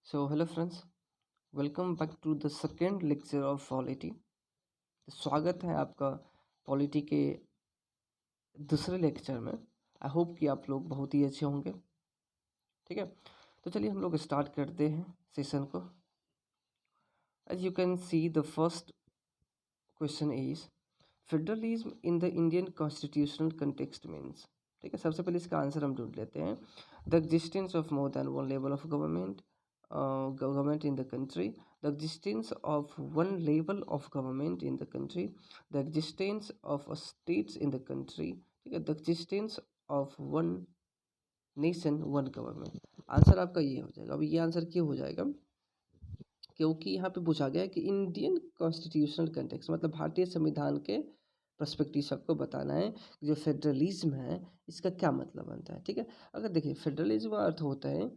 So, hello friends, welcome back to the second lecture of polity. तो स्वागत है आपका पॉलिटी के दूसरे लेक्चर में। आई होप कि आप लोग बहुत ही अच्छे होंगे। ठीक है, तो चलिए हम लोग स्टार्ट करते हैं सेशन को। As you can see the first question is federalism in the Indian constitutional context means. ठीक है, सबसे पहले इसका आंसर हम ढूंढ लेते हैं। The existence of more than one level of government in the country, the existence of one level of government in the country, the existence of a states in the country, ठीक है, the existence of one nation one government। Answer आपका ये हो जाएगा। अब ये answer क्यों हो जाएगा? क्योंकि यहाँ पे पूछा गया है कि इंडियन कॉन्स्टिट्यूशनल कंटेक्स्ट मतलब भारतीय संविधान के पर्सपेक्टिव से आपको बताना है कि जो फेडरलिज्म है इसका क्या मतलब बनता है। ठीक है, अगर देखिए फेडरलिज्म का अर्थ होता है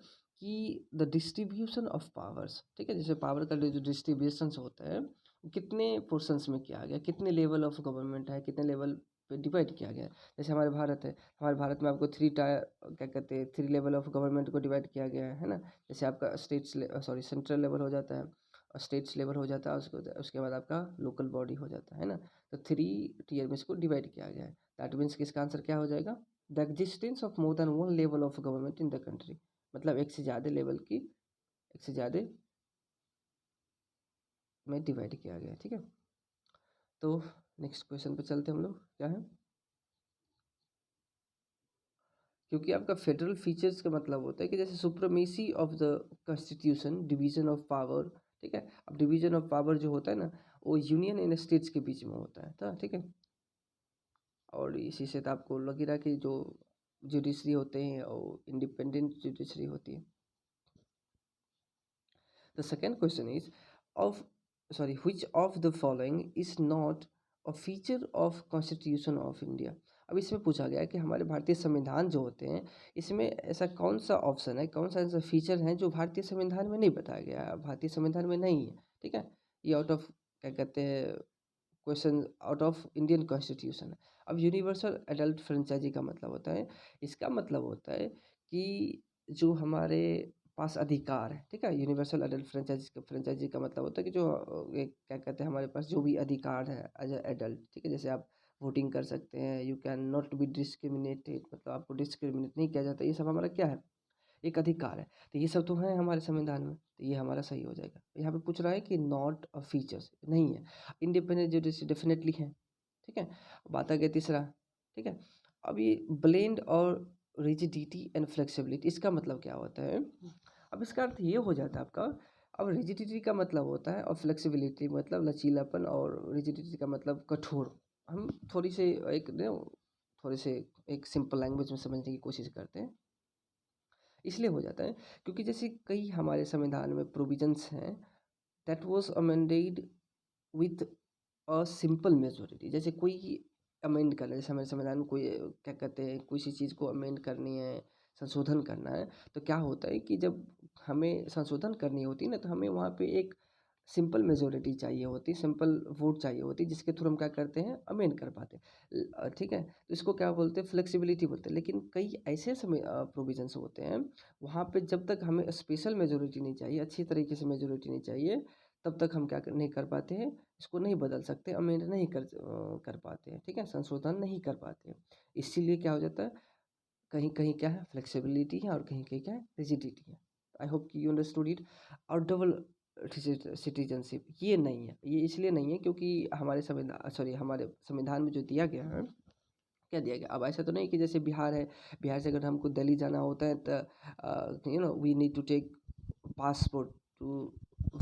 कि द डिस्ट्रीब्यूशन ऑफ पावर्स। ठीक है, जैसे पावर का जो डिस्ट्रीब्यूशन होता है वो कितने पोर्शंस में किया गया, कितने लेवल ऑफ गवर्नमेंट है, कितने लेवल पे डिवाइड किया गया है। जैसे हमारे भारत है, हमारे भारत में आपको क्या कहते हैं, 3 लेवल ऑफ गवर्नमेंट को डिवाइड किया गया है ना। जैसे आपका सेंट्रल लेवल हो जाता है और स्टेट्स लेवल हो जाता है, उसके बाद आपका लोकल बॉडी हो जाता है ना। तो 3 टीयर में इसको डिवाइड किया गया है। दैट मीन्स कि इसका आंसर क्या हो जाएगा? The existence of more than one level of government in the country, मतलब एक से ज़्यादा में डिवाइड किया गया है। ठीक है, तो नेक्स्ट क्वेश्चन पे चलते हम लोग। क्या है? क्योंकि आपका फेडरल फीचर्स का मतलब होता है कि जैसे supremacy of the constitution, division of power. ठीक है, अब डिवीजन ऑफ पावर जो होता है ना वो यूनियन एंड स्टेट्स के बीच में होता है। तो ठीक है, और इसी से तो आपको लग ही रहा है कि जो जुडिशरी होते हैं और इंडिपेंडेंट जुडिशरी होती है। The second question is of which of the following is not a feature of constitution of India। अब इसमें पूछा गया है कि हमारे भारतीय संविधान जो होते हैं इसमें ऐसा कौन सा ऑप्शन है, कौन सा ऐसा फीचर है जो भारतीय संविधान में नहीं बताया गया है, भारतीय संविधान में नहीं है। ठीक है, ये आउट ऑफ क्या कहते हैं question out of Indian constitution है। अब यूनिवर्सल एडल्ट फ्रेंचाइजी का मतलब होता है, इसका मतलब होता है कि जो हमारे पास अधिकार है। ठीक है, यूनिवर्सल एडल्ट फ्रेंचाइजी का मतलब होता है कि जो एक क्या कहते हैं हमारे पास जो भी अधिकार है एज ए एडल्ट। ठीक है, जैसे आप वोटिंग कर सकते हैं, you can not be discriminated, मतलब आपको डिस्क्रिमिनेट नहीं किया जाता। ये सब हमारा क्या है? एक अधिकार है। तो ये सब तो है हमारे संविधान में, तो ये हमारा सही हो जाएगा। यहाँ पे पूछ रहा है कि नॉट अ फीचर्स नहीं है, इंडिपेंडेंट जुडिशरी डेफिनेटली है। ठीक है, बात आ गया तीसरा। ठीक है, अब ये ब्लेंड और रिजिडिटी एंड फ्लेक्सिबिलिटी इसका मतलब क्या होता है? अब इसका अर्थ ये हो जाता है आपका, अब रिजिडिटी का मतलब होता है और फ्लेक्सिबिलिटी मतलब लचीलापन, और रिजिडिटी का मतलब कठोर। हम थोड़ी से एक सिंपल लैंग्वेज में समझने की कोशिश करते हैं। इसलिए हो जाता है क्योंकि जैसे कई हमारे संविधान में प्रोविजंस हैं that was amended with a simple majority. जैसे कोई अमेंड करना है, जैसे हमारे संविधान में कोई क्या कहते हैं किसी चीज़ को अमेंड करनी है, संशोधन करना है, तो क्या होता है कि जब हमें संशोधन करनी होती है ना तो हमें वहाँ पे एक सिंपल मेजोरिटी चाहिए होती, सिंपल वोट चाहिए होती, जिसके थ्रू हम क्या करते हैं अमेंड कर पाते हैं। ठीक है, तो इसको क्या बोलते हैं? फ्लेक्सिबिलिटी बोलते हैं। लेकिन कई ऐसे समय प्रोविजंस होते हैं वहाँ पे जब तक हमें स्पेशल मेजोरिटी नहीं चाहिए, अच्छी तरीके से मेजोरिटी नहीं चाहिए, तब तक हम नहीं कर पाते हैं, इसको नहीं बदल सकते, अमेंड नहीं कर पाते हैं। ठीक है, संशोधन नहीं कर पाते हैं। इसीलिए क्या हो जाता है, कहीं कहीं क्या है फ्लेक्सिबिलिटी है और कहीं कहीं क्या है रिजिडिटी है। आई होप कि यू अंडरस्टूड इट। और डबल सिटीजनशिप ये नहीं है, ये इसलिए नहीं है क्योंकि हमारे संविधान में जो दिया गया है, क्या दिया गया। अब ऐसा तो नहीं कि जैसे बिहार है, बिहार से अगर हमको दिल्ली जाना होता है तो we need to take passport to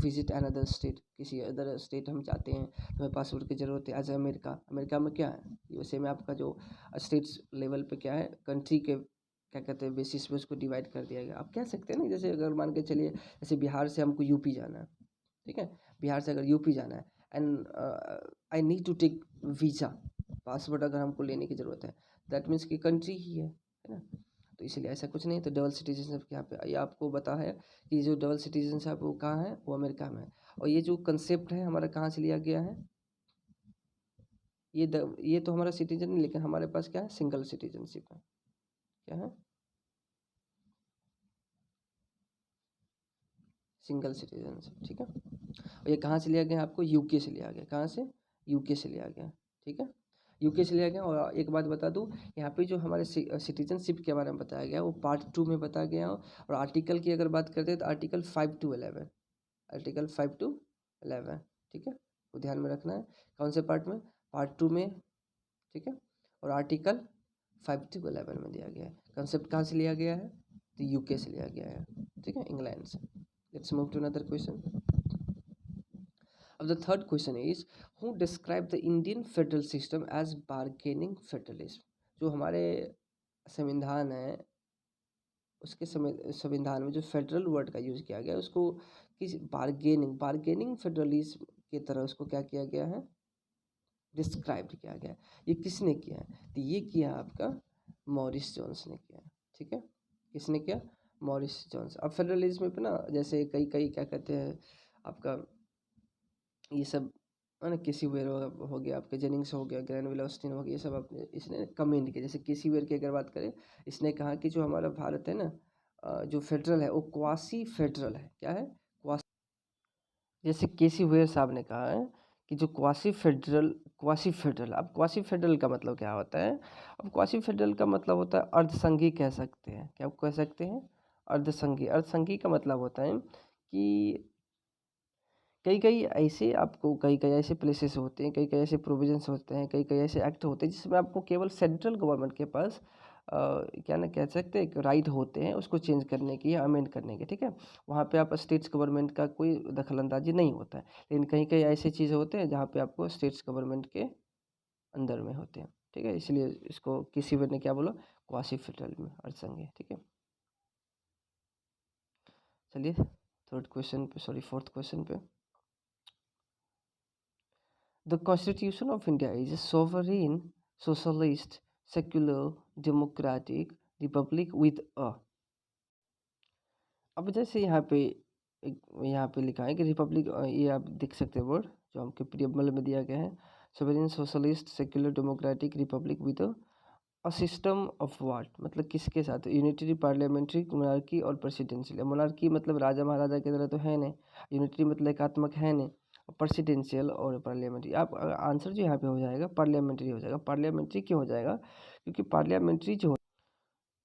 visit another state. किसी अदर स्टेट हम जाते हैं तो हमें पासपोर्ट की ज़रूरत है। एज अमेरिका, अमेरिका में क्या है, यूएसए में आपका जो स्टेट्स लेवल पे क्या है, कंट्री के क्या कहते हैं बेसिस पे उसको डिवाइड कर दिया गया। आप कह सकते हैं ना, जैसे अगर मान के चलिए जैसे बिहार से हमको यूपी जाना है। ठीक है, बिहार से अगर यूपी जाना है and I need to take visa, passport अगर हमको लेने की ज़रूरत है, दैट मीन्स कि कंट्री ही है ना। तो इसलिए ऐसा कुछ नहीं। तो डबल सिटीजनशिप यहाँ पे ये आपको बता है कि जो डबल सिटीजनशिप वो कहाँ है, वो अमेरिका में है। और ये जो कंसेप्ट है हमारा कहाँ से लिया गया है, ये तो हमारा सिटीजन नहीं, लेकिन हमारे पास क्या है सिंगल सिटीजनशिप है। क्या है? सिंगल सिटीजनशिप, ठीक है। और ये कहाँ से लिया गया आपको, यूके से लिया गया, कहाँ से, यूके से लिया गया, ठीक है, यूके से लिया गया। और एक बात बता दूं, यहाँ पे जो हमारे सिटीजनशिप के बारे में बताया गया वो पार्ट 2 में बताया गया। और आर्टिकल की अगर बात करते हैं तो आर्टिकल 5 to 11, आर्टिकल 5 to 11, ठीक है, वो ध्यान में रखना है। कौन से पार्ट में, पार्ट 2 में, ठीक है। और आर्टिकल 5 to 11 में दिया गया है। कंसेप्ट कहाँ से लिया गया है, तो यूके से लिया गया है, ठीक है, इंग्लैंड से। Let's move to another question. अब the third question is, who describe the Indian federal system as bargaining federalism. जो हमारे संविधान है उसके संविधान में जो फेडरल वर्ड का यूज किया गया है उसको किस, बार्गेनिंग फेडरलिज्म की तरह उसको क्या किया गया है, डिस्क्राइब किया गया है। ये किसने किया है, तो ये किया आपका मॉरिस जोन्स ने किया है, ठीक है। किसने किया, मॉरिस जोन्स। अब फेडरलिज्म पे ना जैसे कई कई क्या कहते हैं आपका, ये सब है ना, केसी वेयर हो गया, आपके जेनिंग्स हो गया, ग्रैनविल ऑस्टिन हो गया, ये सब अपने इसने कमेंट किया। जैसे केसी वेयर की अगर बात करें, इसने कहा कि जो हमारा भारत है ना, जो फेडरल है वो क्वासी फेडरल है। क्या है, क्वासी। जैसे केसी वेयर साहब ने कहा है कि जो क्वासी फेडरल, अब क्वासी फेडरल का मतलब क्या होता है, अब क्वासी फेडरल का मतलब होता है अर्धसंघी कह सकते हैं। क्या कह सकते हैं, अर्धसंघी। अर्धसंघी का मतलब होता है कि कई कई ऐसे आपको कई कई ऐसे प्लेसेस होते हैं, कई कई ऐसे प्रोविजंस होते हैं, कई कई ऐसे एक्ट होते हैं जिसमें आपको केवल सेंट्रल गवर्नमेंट के पास क्या ना कह सकते हैं राइट होते हैं उसको चेंज करने की या अमेंड करने के, ठीक है। वहाँ पे आप स्टेट्स गवर्नमेंट का कोई दखलंदाजी नहीं होता है। लेकिन कहीं कहीं ऐसे चीज़ें होते हैं जहाँ पे आपको स्टेट्स गवर्नमेंट के अंदर में होते हैं, ठीक है। इसलिए इसको किसी वे ने क्या बोला, क्वासी फेडरल में अर्धसंघी, ठीक है। चलिए थर्ड क्वेश्चन पे, सॉरी फोर्थ क्वेश्चन पे। The Constitution of India is a sovereign, socialist, secular, democratic republic with a। अब जैसे यहाँ पे यहाँ पे लिखा है कि रिपब्लिक, ये आप देख सकते हैं वर्ड जो आपके प्रियम्बल में दिया गया है, sovereign, socialist, secular, democratic Republic with a system of what, मतलब किसके साथ, यूनिटरी, पार्लियामेंट्री, मोनार्की और प्रेसिडेंशियल। मोनार्की मतलब राजा महाराजा की तरह तो है नहीं, यूनिटरी मतलब एकात्मक है नहीं, प्रेसिडेंशियल और पार्लियामेंट्री। आप आंसर जो यहाँ पे हो जाएगा पार्लियामेंट्री हो जाएगा। पार्लियामेंट्री क्यों हो जाएगा, क्योंकि पार्लियामेंट्री जो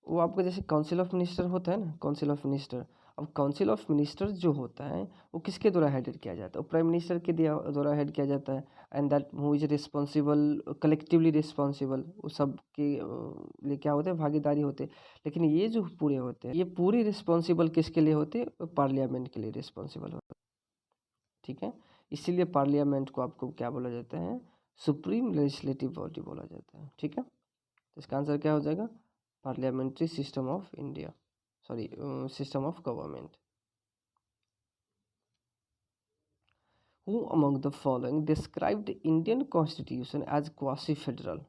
वो आपका जैसे काउंसिल ऑफ मिनिस्टर होता है ना, काउंसिल ऑफ मिनिस्टर। अब काउंसिल ऑफ मिनिस्टर जो होता है वो किसके द्वारा हेडेड किया जाता है, प्राइम मिनिस्टर के द्वारा हेड किया जाता है। And that who is responsible, collectively responsible, वो सब के लिए क्या होते हैं, भागीदारी होते हैं। लेकिन ये जो पूरे होते हैं ये पूरे रिस्पॉन्सिबल किसके लिए होते हैं, पार्लियामेंट के लिए रिस्पॉन्सिबल होते हैं, ठीक है। इसीलिए पार्लियामेंट को आपको क्या बोला जाता है, सुप्रीम लेजिस्लेटिव बॉडी बोला जाता है, ठीक है। तो इसका आंसर क्या हो जाएगा, parliamentary system of India, sorry system of government. Who among the following described Indian constitution as quasi federal.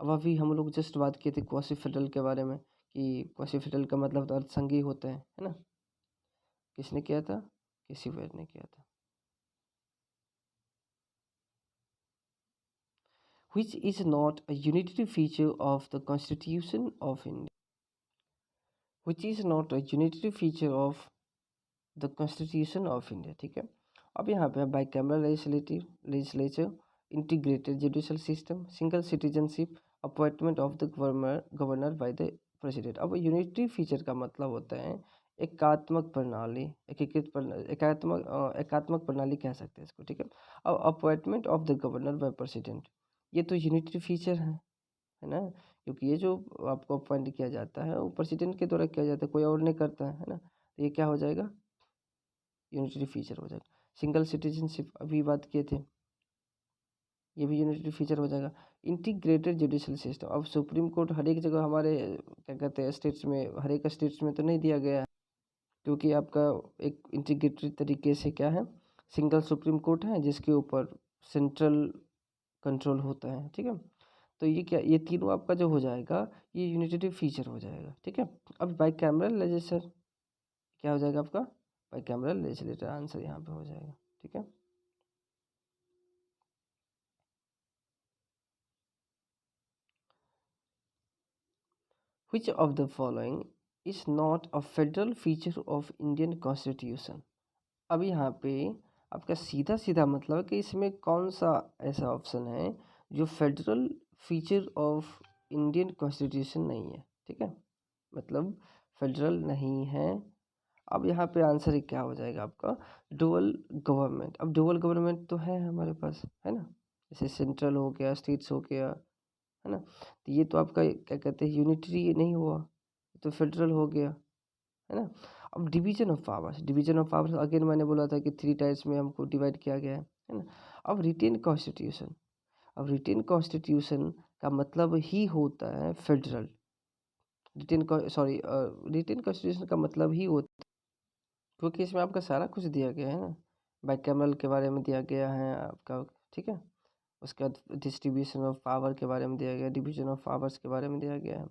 अब अभी हम लोग जस्ट बात किए थे क्वासी फेडरल के बारे में कि क्वासी फेडरल का मतलब तो अर्थसंघी होते हैं, है ना। किसने किया था, किसी वेर ने किया था। Which is not a unitary feature of the Constitution of India, which is not a unitary feature of the Constitution of India, ठीक है। अब यहाँ पे by camera legislature, integrated judicial system, single citizenship, appointment of the governor by the president. अब unitary feature का मतलब होता है एकात्मक प्रणाली, एकात्मक प्रणाली कह सकते हैं इसको, ठीक है। अब appointment of the governor by president, ये तो यूनिटरी फीचर है ना, क्योंकि ये जो आपको अपॉइंट किया जाता है वो प्रेसिडेंट के द्वारा किया जाता है, कोई और नहीं करता है ना। तो ये क्या हो जाएगा, यूनिटरी फीचर हो जाएगा। सिंगल सिटीजनशिप अभी बात किए थे, ये भी यूनिटरी फीचर हो जाएगा। इंटीग्रेटेड जुडिशल सिस्टम, अब सुप्रीम कोर्ट हर एक जगह हमारे क्या कहते हैं स्टेट्स में, हर एक स्टेट्स में तो नहीं दिया गया है, क्योंकि आपका एक इंटीग्रेटेड तरीके से क्या है, सिंगल सुप्रीम कोर्ट है जिसके ऊपर सेंट्रल कंट्रोल होता है, ठीक है। तो ये क्या, ये तीनों आपका जो हो जाएगा ये यूनिटरी फीचर हो जाएगा, ठीक है। अब बाई कैमरल लेजिस्लेचर क्या हो जाएगा आपका, बाई कैमरल लेजिस्लेचर, आंसर यहाँ पे हो जाएगा, ठीक है। Which of the following is not a federal feature of Indian constitution. अब यहाँ पे आपका सीधा सीधा मतलब है कि इसमें कौन सा ऐसा ऑप्शन है जो federal feature of Indian constitution नहीं है। ठीक है, मतलब फेडरल नहीं है। अब यहाँ पे आंसर क्या हो जाएगा आपका, डुअल गवर्नमेंट। अब डुअल गवर्नमेंट तो है हमारे पास, है ना, जैसे सेंट्रल हो गया, स्टेट्स हो गया, है ना। तो ये तो आपका क्या कहते हैं, यूनिटरी नहीं हुआ, तो फेडरल हो गया, है ना। अब division of powers, division of powers again मैंने बोला था कि 3 टाइप्स में हमको डिवाइड किया गया है ना। अब रिटेन कॉन्स्टिट्यूशन, अब रिटेन कॉन्स्टिट्यूशन का मतलब ही होता है फेडरल। रिटेन कॉन्स्टिट्यूशन का मतलब ही होता है, क्योंकि इसमें आपका सारा कुछ दिया गया है ना, बाइकैमरल के बारे में दिया गया है आपका। ठीक है, उसके बाद डिस्ट्रीब्यूशन ऑफ पावर के बारे में दिया गया, डिवीजन ऑफ पावर्स के बारे में दिया गया है।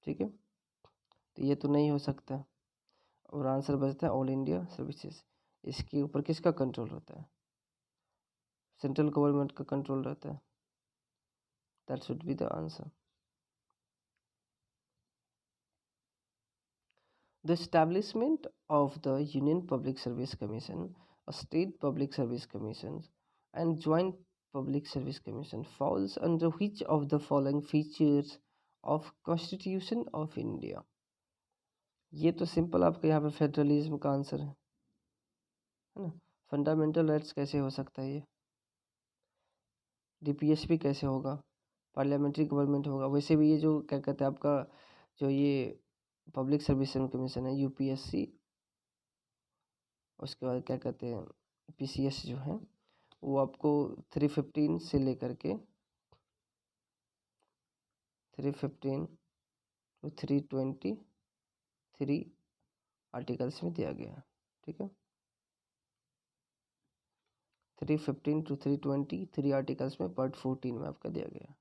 ठीक है, तो ये तो नहीं हो सकता। और आंसर बचता है ऑल इंडिया सर्विसेज। इसके ऊपर किसका कंट्रोल होता है, सेंट्रल गवर्नमेंट का कंट्रोल रहता है। That should be the answer. The establishment of the union public service commission, state public service commission and joint public service commission falls under which of the following features of constitution of India. ये तो simple आपके यहाँ पे federalism का answer है ना। Fundamental rights कैसे हो सकता है ये, डीपीएसपी कैसे होगा, पार्लियामेंट्री गवर्नमेंट होगा। वैसे भी ये जो क्या कहते हैं आपका, जो ये पब्लिक सर्विस कमीशन है यूपीएससी, उसके बाद क्या कहते हैं पीसीएस जो है, वो आपको 315 से लेकर के 315 टू 323 आर्टिकल्स में दिया गया है। ठीक है, 315 टू 323 आर्टिकल्स में पार्ट 14 में आपका दिया गया है।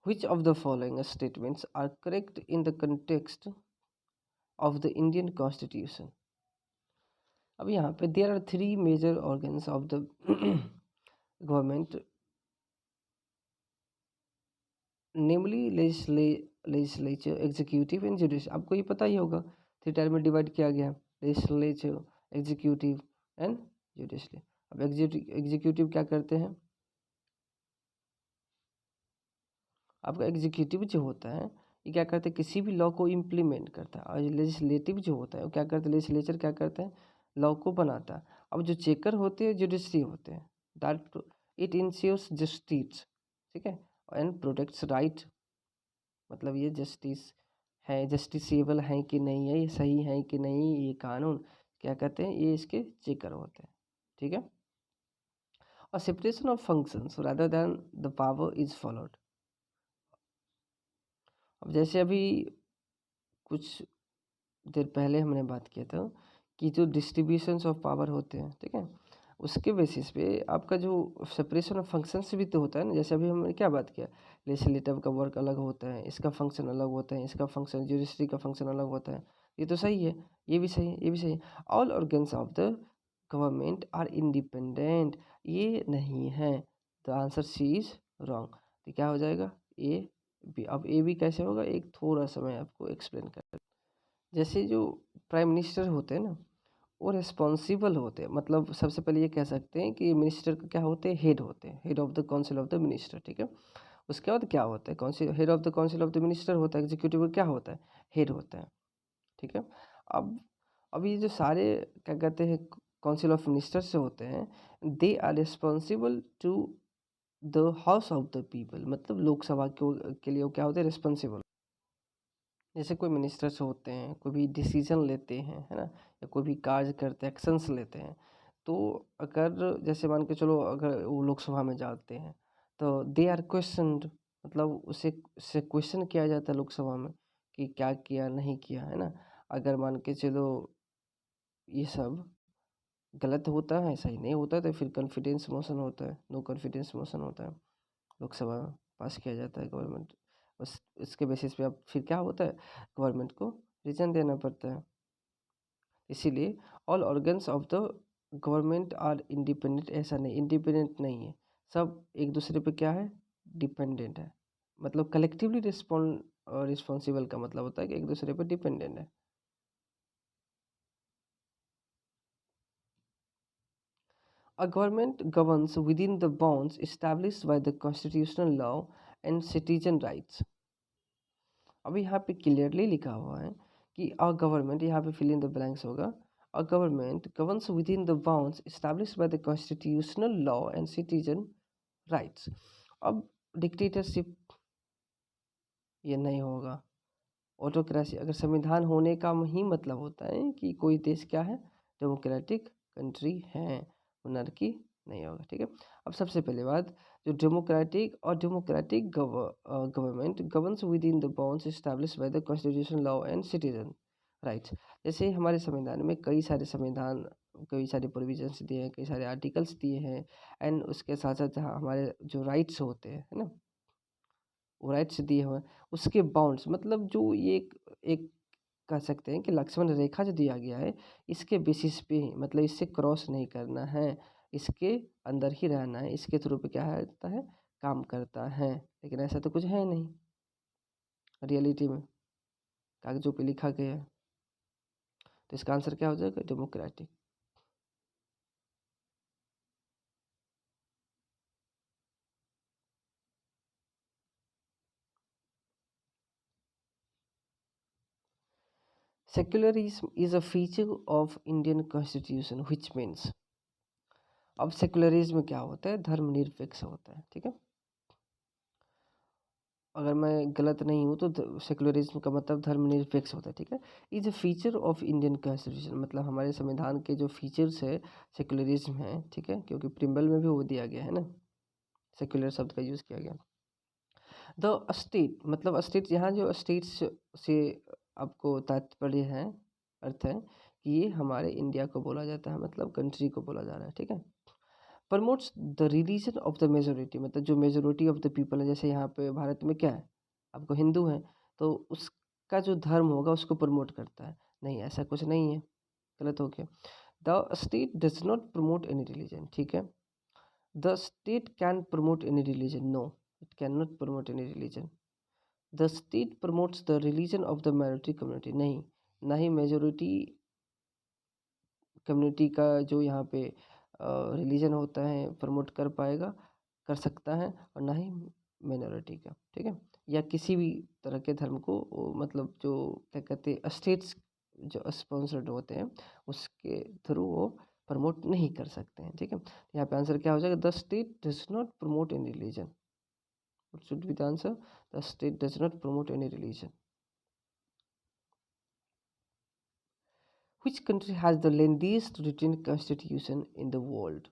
Which of the following statements are correct in the context of the Indian Constitution? अब यहाँ पे there are 3 major organs of the government, namely legislature, executive and judicial। आपको ये पता ही होगा 3 टायर में डिवाइड किया गया, legislature, executive and judicial। अब एग्जीक्यूटिव क्या करते हैं, आपका एग्जीक्यूटिव जो होता है ये क्या करते हैं, किसी भी लॉ को इम्प्लीमेंट करता है। और लेजिस्लेटिव जो होता है वो क्या करता है, लेजिस्लेचर क्या करता है, लॉ को बनाता है। अब जो चेकर होते हैं जुडिशरी होते हैं, दैट इट इंश्योर्स जस्टिस। ठीक है, एंड प्रोटेक्ट्स राइट, मतलब ये जस्टिस है, जस्टिसेबल है कि नहीं है, ये सही है कि नहीं, ये कानून क्या कहते हैं, ये इसके चेकर होते हैं। ठीक है, और separation of functions rather than the power is followed. अब जैसे अभी कुछ देर पहले हमने बात किया था कि जो डिस्ट्रीब्यूशंस ऑफ पावर होते हैं, ठीक है, उसके बेसिस पे आपका जो सेपरेशन ऑफ फंक्शंस भी तो होता है ना। जैसे अभी हमने क्या बात किया, लेजिस्लेटिव का वर्क अलग होता है, इसका फंक्शन अलग होता है, इसका फंक्शन जुडिशरी का फंक्शन अलग होता है। ये तो सही है, ये भी सही है, ये भी सही है। All organs of the government are independent, ये नहीं है। The answer C is wrong. तो क्या हो जाएगा, ए बी। अब ए बी कैसे होगा, एक थोड़ा सा मैं आपको एक्सप्लेन कर, जैसे जो प्राइम मिनिस्टर होते हैं ना, वो रिस्पॉन्सिबल होते हैं। मतलब सबसे पहले ये कह सकते हैं कि मिनिस्टर का क्या होते हैं, हेड होते हैं, head of the council of the minister. ठीक है, उसके बाद क्या होता है, council, head of the council of the minister होता है, एग्जीक्यूटिव का क्या होता है, हेड होता है। ठीक है, अब अब ये जो सारे क्या कहते हैं काउंसिल ऑफ मिनिस्टर से होते हैं, they are responsible to the house of the people, मतलब लोकसभा के लिए वो क्या होते हैं, रिस्पॉन्सिबल। जैसे कोई मिनिस्टर्स होते हैं, कोई भी डिसीजन लेते हैं, है ना, या कोई भी कार्य करते हैं, एक्शंस लेते हैं, तो अगर जैसे मान के चलो अगर वो लोकसभा में जाते हैं तो दे आर क्वेश्चनड, मतलब उसे क्वेश्चन किया जाता है लोकसभा में कि क्या किया नहीं किया, है ना। अगर मान के चलो ये सब गलत होता है, सही नहीं होता है, तो फिर कॉन्फिडेंस मोशन होता है, नो कॉन्फिडेंस मोशन होता है, लोकसभा में पास किया जाता है गवर्नमेंट। उस इसके बेसिस पे अब फिर क्या होता है, गवर्नमेंट को रीजन देना पड़ता है। इसीलिए all organs of the government are independent, ऐसा नहीं, इंडिपेंडेंट नहीं है, सब एक दूसरे पे क्या है, डिपेंडेंट है। मतलब कलेक्टिवली रिस्पॉन्सिबल का मतलब होता है कि एक दूसरे पर डिपेंडेंट है। A government governs within the bounds established by the constitutional law and citizen rights. अभी यहाँ पे क्लियरली लिखा हुआ है कि अ गवर्नमेंट, यहाँ पे फिल इन द ब्लैंक्स होगा, a government governs with in the bounds established by the constitutional law and citizen rights. अब डिक्टेटरशिप ये नहीं होगा, ऑटोक्रेसी। अगर संविधान होने का ही मतलब होता है कि कोई देश क्या है, डेमोक्रेटिक कंट्री है, मोनार्की नहीं होगा। ठीक है, अब सबसे पहले बात, जो democratic government governs with in the bounds established by the constitution law and citizen rights. जैसे हमारे संविधान में कई सारे प्रोविजंस दिए हैं, कई सारे आर्टिकल्स दिए हैं, एंड उसके साथ साथ हमारे जो राइट्स होते हैं, है ना, वो राइट्स दिए हुए हैं, उसके बाउंड्स मतलब जो ये एक कह सकते हैं कि लक्ष्मण रेखा जो दिया गया है, इसके बेसिस पे ही, मतलब इससे क्रॉस नहीं करना है, इसके अंदर ही रहना है, इसके थ्रू पे क्या होता है, काम करता है। लेकिन ऐसा तो कुछ है नहीं रियलिटी में, कागजों पे लिखा गया है। तो इसका आंसर क्या हो जाएगा, democratic. Secularism is a feature of Indian constitution which means. अब सेक्युलरिज्म क्या होता है, धर्मनिरपेक्ष होता है। ठीक है, अगर मैं गलत नहीं हूँ तो सेक्युलरिज्म का मतलब धर्मनिरपेक्ष होता है। ठीक है, is a feature of Indian constitution, मतलब हमारे संविधान के जो फीचर्स है सेक्युलरिज्म है। ठीक है, क्योंकि प्रिम्बल में भी वो दिया गया है ना, सेक्युलर शब्द का यूज़ किया गया। द स्टेट, मतलब स्टेट, यहाँ जो स्टेट्स से आपको तात्पर्य है, अर्थ है कि ये हमारे इंडिया को बोला जाता है, मतलब कंट्री को बोला जा रहा है। ठीक है, promotes the religion of the majority, मतलब जो मेजोरिटी ऑफ द पीपल है, जैसे यहाँ पे भारत में क्या है, आपको हिंदू है, तो उसका जो धर्म होगा उसको प्रमोट करता है। नहीं, ऐसा कुछ नहीं है, गलत हो गया। The state does not promote any religion. ठीक है, the state can promote any religion, no, it can not promote any religion. The state promotes the religion of the minority community, नहीं, ना ही मेजोरिटी कम्युनिटी का जो यहाँ पे religion होता है प्रमोट कर पाएगा, कर सकता है, और ना ही मिनॉरिटी का। ठीक है, या किसी भी तरह के धर्म को मतलब जो क्या कहते हैं स्टेट्स जो स्पॉन्सर्ड होते हैं उसके थ्रू वो प्रमोट नहीं कर सकते हैं। ठीक है, यहाँ पे आंसर क्या हो जाएगा, the state does not promote any religion. What should be the answer, the state does not promote any religion. Which country has the lengthiest written constitution in the world?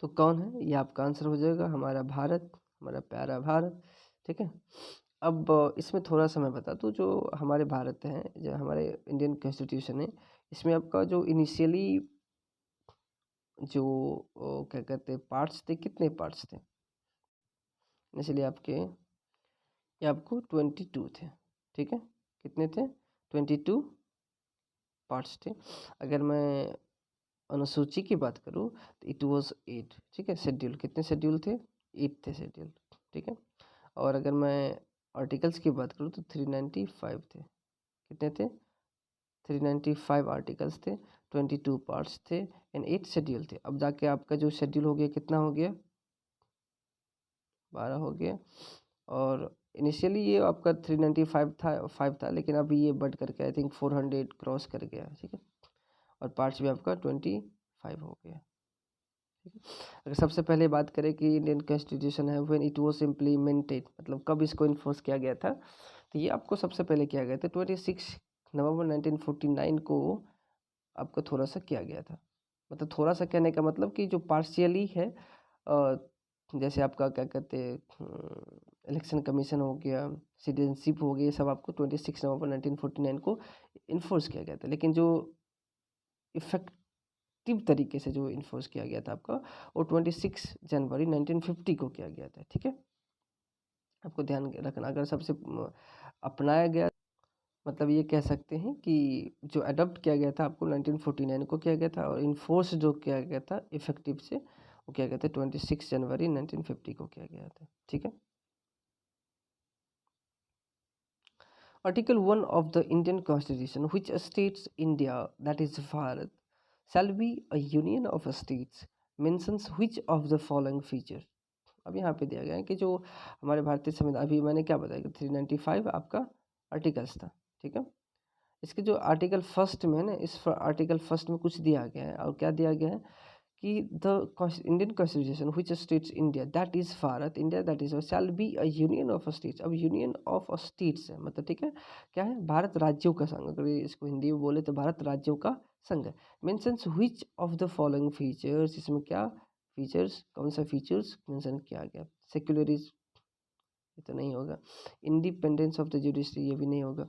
तो कौन है, ये आपका आंसर हो जाएगा हमारा भारत, हमारा प्यारा भारत। ठीक है, अब इसमें थोड़ा सा मैं बता दूँ, जो हमारे भारत है, जो हमारे इंडियन कॉन्स्टिट्यूशन है, इसमें आपका जो इनिशियली जो क्या कहते हैं पार्ट्स थे, कितने पार्ट्स थे इनिशियली आपके, ये आपको 22 थे। ठीक है, कितने थे, 22 पार्ट्स थे। अगर मैं अनुसूची की बात करूँ तो इट वाज 8। ठीक है, शेड्यूल कितने शेड्यूल थे, 8 थे शेड्यूल। ठीक है, और अगर मैं आर्टिकल्स की बात करूँ तो 395 थे। कितने थे, 395 आर्टिकल्स थे, 22 पार्ट्स थे, एंड 8 शेड्यूल थे। अब जाके आपका जो शेड्यूल हो गया कितना हो गया, 12 हो गया। और इनिशियली ये आपका 395 था, 5 था, लेकिन अभी ये बढ़ करके आई थिंक 400 क्रॉस कर गया। ठीक है, और पार्ट्स भी आपका 25 हो गया। ठीक है, अगर सबसे पहले बात करें कि इंडियन कॉन्स्टिट्यूशन है व्हेन इट वाज इम्प्लीमेंटेड, मतलब कब इसको इन्फोर्स किया गया था, तो ये आपको सबसे पहले किया गया था 26 नवंबर 1949 को आपको थोड़ा सा किया गया था। मतलब थोड़ा सा कहने का मतलब कि जो पार्शियली है, जैसे आपका क्या कहते हैं इलेक्शन कमीशन हो गया, सिटीजनशिप हो गया, ये सब आपको 26 नवंबर 1949 को इन्फोर्स किया गया था। लेकिन जो इफेक्टिव तरीके से जो इन्फोर्स किया गया था आपका, वो 26 जनवरी 1950 को किया गया था। ठीक है, आपको ध्यान रखना, अगर सबसे अपनाया गया, मतलब ये कह सकते हैं कि जो अडॉप्ट किया गया था आपको 1949 को किया गया था, और इन्फोर्स जो किया गया था इफेक्टिव से वो किया गया था 26 जनवरी 1950 को किया गया था। ठीक है, Article 1 of the Indian Constitution, which states India, that is Bharat, shall be a union of states, mentions which of the following features. अब यहाँ पे दिया गया है कि जो हमारे भारतीय संविधान, अभी मैंने क्या बताया कि 395 आपका आर्टिकल्स था, ठीक है। इसके जो आर्टिकल फर्स्ट में है ना, इस आर्टिकल फर्स्ट में कुछ दिया गया है, और क्या दिया गया है कि the Indian constitution which states India that is Bharat, India that is shall be a union of states. अब यूनियन ऑफ स्टेट्स है, मतलब ठीक है, क्या है, भारत राज्यों का संघ, अगर इसको हिंदी में बोले तो भारत राज्यों का संघ है। Mentions which of the following features, इसमें क्या फीचर्स, कौन सा फीचर्स मेंशन किया गया। सेक्युलरिज्म, ये तो नहीं होगा। इंडिपेंडेंस ऑफ द जुडिशरी, ये भी नहीं होगा।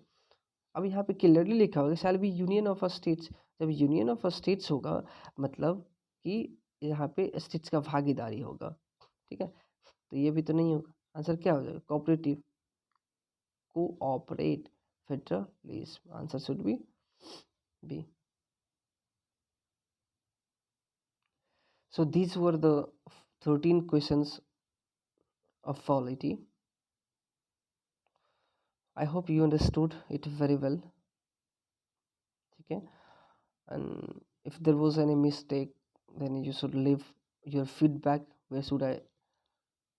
अब यहाँ पे क्लियरली लिखा होगा shall be union of states. जब यूनियन ऑफ स्टेट्स होगा मतलब कि यहाँ पे स्टेट्स का भागीदारी होगा, ठीक है। तो ये भी तो नहीं होगा, आंसर क्या हो जाएगा, cooperative, cooperate, federalism, answer should be. So these were the 13 questions of polity. I hope you understood it very well, ठीक है। And if there was any mistake, then you should leave your feedback. Where should I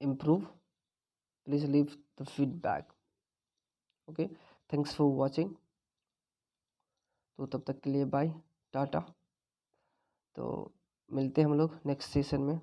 improve? Please leave the feedback. Okay, thanks for watching. तो तब तक के लिए bye, Tata. तो मिलते हैं हम लोग नेक्स्ट सेशन में।